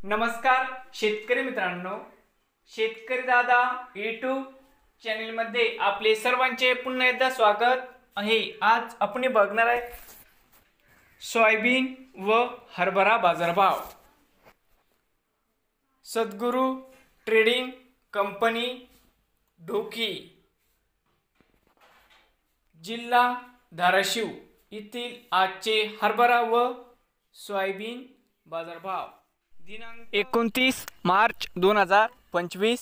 नमस्कार शेतकरी मित्रांनो, शेतकरी दादा यूट्यूब चॅनलमध्ये आपले सर्वांचे पुन्हा एकदा स्वागत आहे। आज आपण बघणार आहे सोयाबीन व हरभरा बाजारभाव। सद्गुरू ट्रेडिंग कंपनी ढोकी, जिल्हा धाराशिव येथील आजचे हरभरा व सोयाबीन बाजारभाव दिनांक 29 मार्च 2025।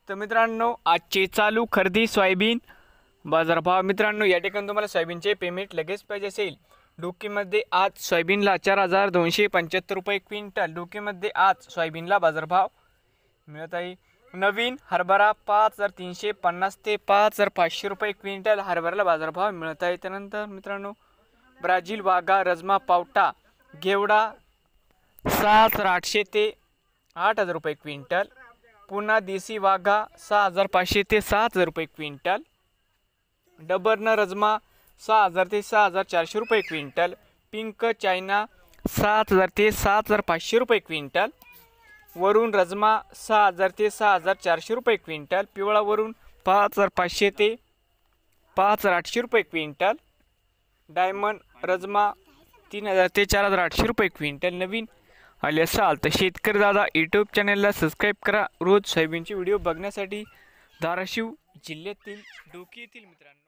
तर मित्रांनो, आजचे चालू खरेदी सोयाबीन बाजारभाव। मित्रांनो, या ठिकाणी तुम्हाला सोयाबीनचे पेमेंट लगेच पाहिजे असेल, डोकीमध्ये आज सोयाबीनला 4275 रुपये क्विंटल, डोकीमध्ये आज सोयाबीनला बाजारभाव मिळत आहे। नवीन हरभरा 5350 ते 5500 रुपये क्विंटल हरभऱ्याला बाजारभाव मिळत आहे। त्यानंतर मित्रांनो, ब्राझील वाघा, रजमा, पावटा, घेवडा 6800 ते 8000 रुपये क्विंटल, पुन्हा देसी वाघा 6500 ते 7000 रुपये क्विंटल, डबरन रजमा 6000 ते 6400 रुपये क्विंटल, पिंक चायना 7000 ते 7500 रुपये क्विंटल, वरून रजमा 6000 ते 6400 रुपये क्विंटल, पिवळा वरून 5500 ते 5800 रुपये क्विंटल, डायमंड रजमा 3000 ते 4800 रुपये क्विंटल नवीन आले असाल तर शेतकरी दादा यूट्यूब चॅनलला सबस्क्राईब करा। रोज सोयाबीनचे व्हिडिओ बघण्यासाठी धाराशिव जिल्ह्यातील ढोकी येथील मित्रांनो।